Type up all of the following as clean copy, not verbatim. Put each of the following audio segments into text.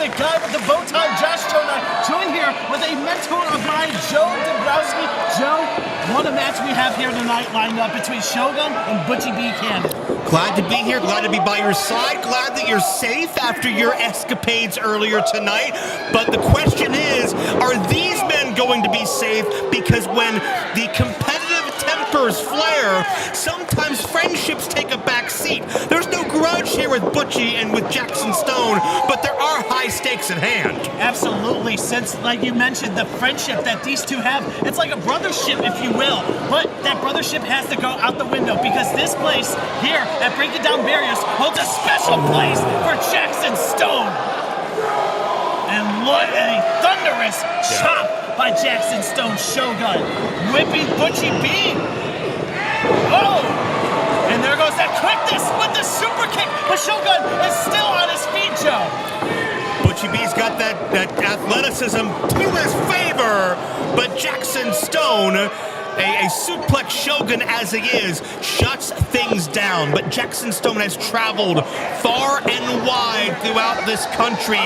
the guy with the bow tie, Josh Jonah, joined here with a mentor of mine, Joe Dabrowski. Joe, what a match we have here tonight lined up between Shogun and Butchie B. Cannon. Glad to be here, glad to be by your side, glad that you're safe after your escapades earlier tonight. But the question is, are these men going to be safe? Because when the competitive tempers flare, sometimes friendships take a back seat. There's no grudge here with Butchie and with Jackson Stone, but there are high stakes at hand. Absolutely, since, like you mentioned, the friendship that these two have, it's like a brothership, if you will. But that brothership has to go out the window because this place here at Breaking Down Barriers holds a special place for Jackson Stone. And look at a thunderous chop by Jackson Stone Shogun, whipping Butchie B. Oh! And there goes that quickness with the super kick, but Shogun is still on his feet, Joe. Butchie B's got that athleticism to his favor, but Jackson Stone, a suplex Shogun as he is, shuts things down. But Jackson Stone has traveled far and wide throughout this country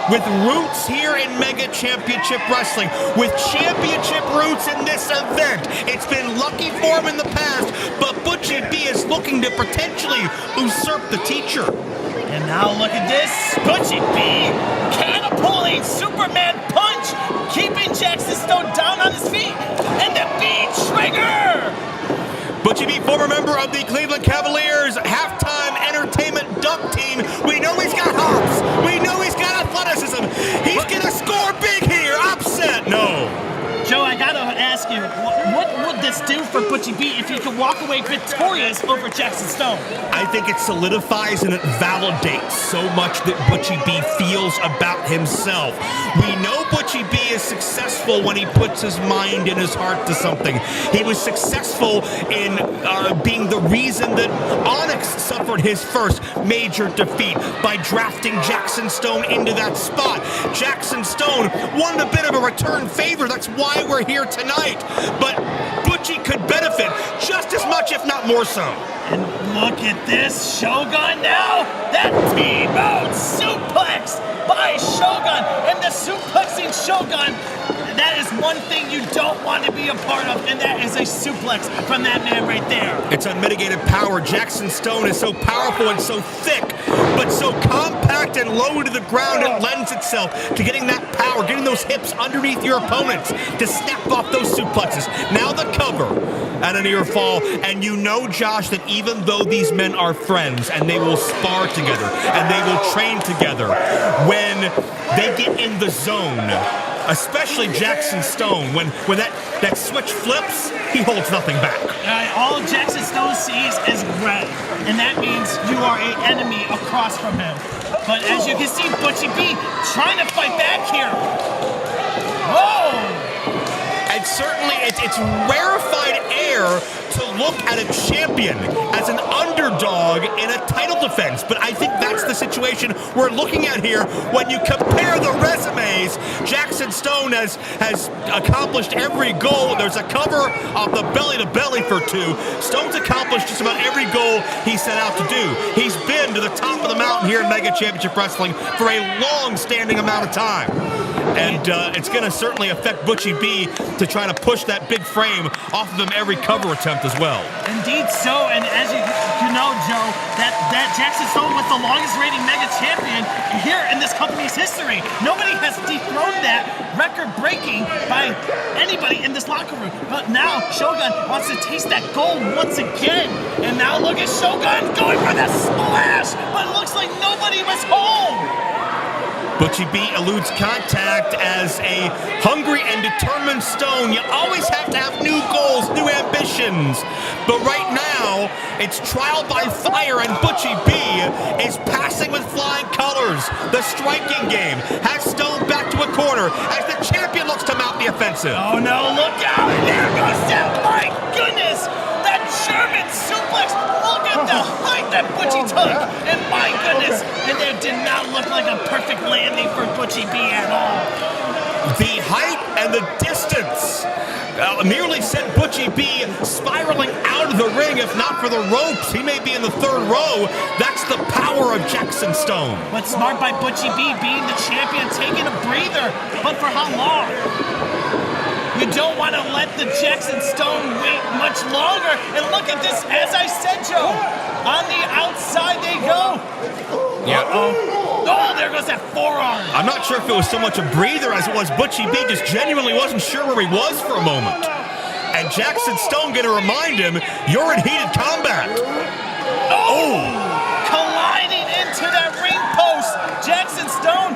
with roots here in Mega Championship Wrestling, with championship roots in this event. It's been lucky for him in the past, but Butchie B is looking to potentially usurp the teacher. And now look at this, Butchie B catapulting Superman punch, keeping Jackson Stone down on his feet, and the B trigger! Butchie B, former member of the Cleveland Cavaliers halftime entertainment dunk team. We know he's got hops. We know he's got athleticism. He's gonna score big here. Upset, no. Joe, I gotta ask you, what would this do for Butchie B if he could walk away victorious over Jackson Stone? I think it solidifies and it validates so much that Butchie B feels about himself. We know Butchie B is successful when he puts his mind and his heart to something. He was successful in being the reason that Onyx suffered his first major defeat by drafting Jackson Stone into that spot. Jackson Stone wanted a bit of a return favor. That's why we're here tonight. But Butchie could benefit just as much, if not more so. And look at this, Shogun now! That T-bone suplex by Shogun! And the suplexing Shogun, that is one thing you don't want to be a part of, and that is a suplex from that man right there. It's unmitigated power. Jackson Stone is so powerful and so thick, but so compact and low to the ground, it lends itself to getting that power, getting those hips underneath your opponents to snap off those suplexes. Now the cover at a near fall, and you know, Josh, that even though these men are friends and they will spar together and they will train together, when they get in the zone, especially Jackson Stone, when that switch flips, he holds nothing back. All Jackson Stone sees is red, and that means you are an enemy across from him. But as you can see, Butchie B trying to fight back here. Whoa! And certainly it's rarefied air to look at a champion as an underdog in a title defense. But I think that's the situation we're looking at here. When you compare the resumes, Jackson Stone has accomplished every goal. There's a cover off the belly to belly for 2. Stone's accomplished just about every goal he set out to do. He's been to the top of the mountain here in Mega Championship Wrestling for a long-standing amount of time. And it's going to certainly affect Butchie B to try to push that big frame off of him every cover attempt as well. Indeed so, and as you know, Joe, that Jackson Stone was the longest reigning Mega Champion here in this company's history. Nobody has dethroned that record breaking by anybody in this locker room. But now Shogun wants to taste that gold once again. And now look at Shogun going for the splash, but it looks like nobody was home. Butchie B eludes contact as a hungry and determined Stone. You always have to have new goals, new ambitions. But right now, it's trial by fire, and Butchie B is passing with flying colors. The striking game has Stone back to a corner as the champion looks to mount the offensive. Oh no, look out! There goes that! My goodness! That German suplex! Look at the height that Butchie took! And my goodness! And it did not look like a perfect landing for Butchie B at all. The height and the distance nearly sent Butchie B spiraling out of the ring if not for the ropes, he may be in the third row. That's the power of Jackson Stone. But smart by Butchie B, being the champion, taking a breather. But for how long? You don't want to let the Jackson Stone wait much longer. And look at this, as I said, Joe. On the outside they go. Yeah. Oh, there goes that forearm. I'm not sure if it was so much a breather as it was Butchie B just genuinely wasn't sure where he was for a moment. And Jackson Stone going to remind him, you're in heated combat. Oh! Colliding into that ring post. Jackson Stone.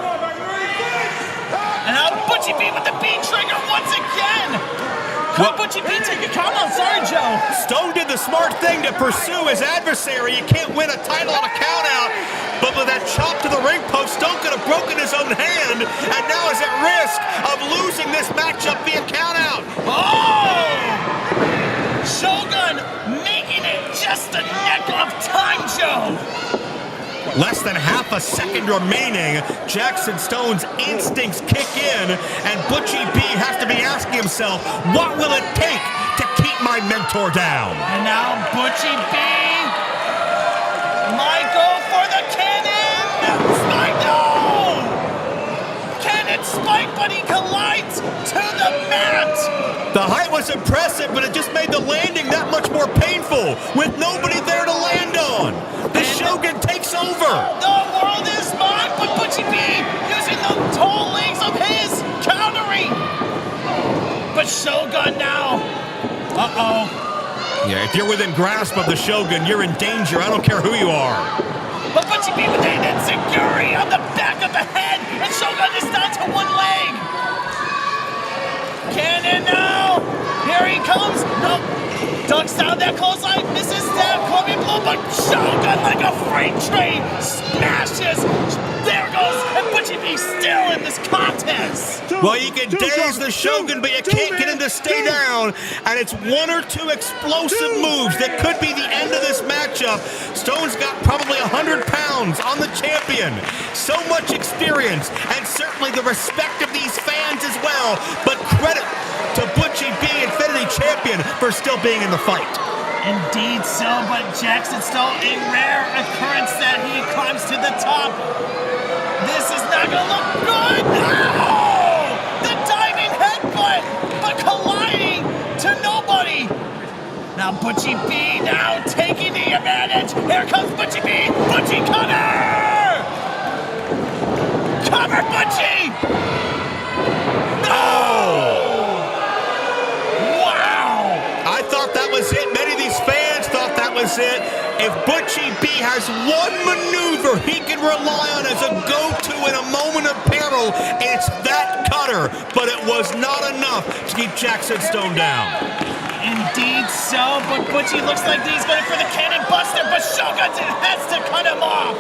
And now Butchie B with the B trigger once again. Could Butchie B take a count out? Sorry, Joe. Stone did the smart thing to pursue his adversary. You can't win a title on a count out. But with that chop to the ring post, Stone could have broken his own hand and now is at risk of losing this matchup via count out. Oh! Shogun making it just a neck of time, Joe. Less than half a second remaining. Jackson Stone's instincts kick in, and Butchie B has to be asking himself, what will it take to keep my mentor down? And now Butchie B might go for the cannon spike. No! Cannon spike, but he collides to the mat. The height was impressive, but it just made the landing that much more painful with nobody there to land on. The Shogun takes over. The world is mine, but Butchie B using the tall legs of his countering. But Shogun now. Uh-oh. Yeah, if you're within grasp of the Shogun, you're in danger. I don't care who you are. But Butchie B with an enziguri on the back of the head, and Shogun is down to one leg. Cannon now. Here he comes. No. Ducks down that clothesline. Misses that clubbing blow, but Shogun like a freight train smashes. There goes, and Butchie B still in this contest. Well, you can daze the Shogun, but you can't get him to stay down. And it's one or two explosive moves that could be the end of this matchup. Stone's got probably 100 pounds on the champion. So much experience, and certainly the respect of these fans as well. But credit to Butchie B, Infinity Champion, for still being in the fight. Indeed so, but Jackson Stone, a rare occurrence that he climbs to the top. This is not gonna look good. Oh! The diving headbutt, but colliding to nobody. Now Butchie B now taking the advantage. Here comes Butchie B. Butchie cover! Cover Butchie! No! Was it. Many of these fans thought that was it. If Butchie B has one maneuver he can rely on as a go-to in a moment of peril, it's that cutter. But it was not enough to keep Jackson Stone down. Indeed so, but Butchie looks like he's going for the cannon buster, but Shogun has to cut him off.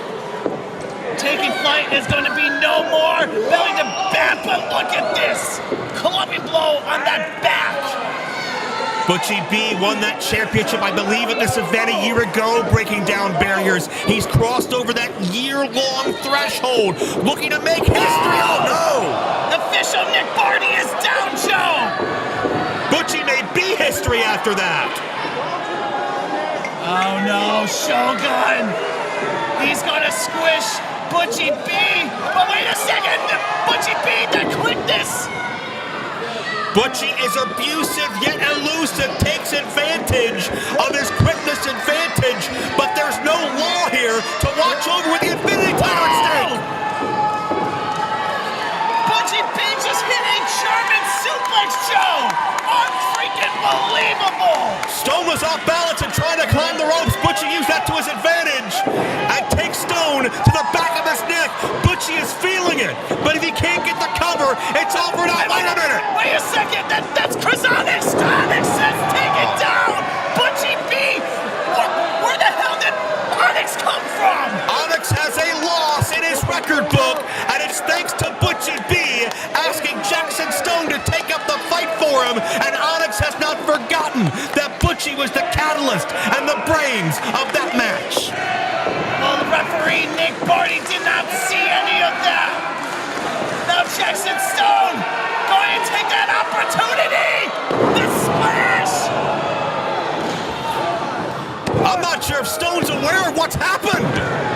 Taking flight is going to be no more. Belly to back, but look at this. Clubbing blow on that back. Butchie B won that championship, I believe, at this event a year ago, breaking down barriers. He's crossed over that year-long threshold, looking to make history. Oh, no! The official Nick Barty is down, Joe! Butchie made B history after that. Oh, no, Shogun. He's going to squish Butchie B. But wait a second! Butchie B, the quickness! Butchie is abusive yet elusive, takes advantage of his quickness advantage, but there's no law here to watch over with the Infinity title at stake. Butchie B just hit a German suplex, Joe! Unfreaking believable! Stone was off balance and trying to climb the ropes. Butchie used that to his advantage and takes Stone to the back of his neck. Butchie is feeling it, but if he can't get the cover, it's all for naught. Wait a minute! Wait a second! That's Chris Onyx! Onyx says take it down! Butchie B! Where the hell did Onyx come from? Onyx has a loss in his record book, and it's thanks to Butchie B asking Jackson Stone to take up the fight for him, and Onyx has not forgotten that Butchie was the catalyst and the brains of that match. Well, referee Nick Barty did not see any of that. Now Jackson Stone going to take that opportunity. The splash. if Stone's aware of what's happened.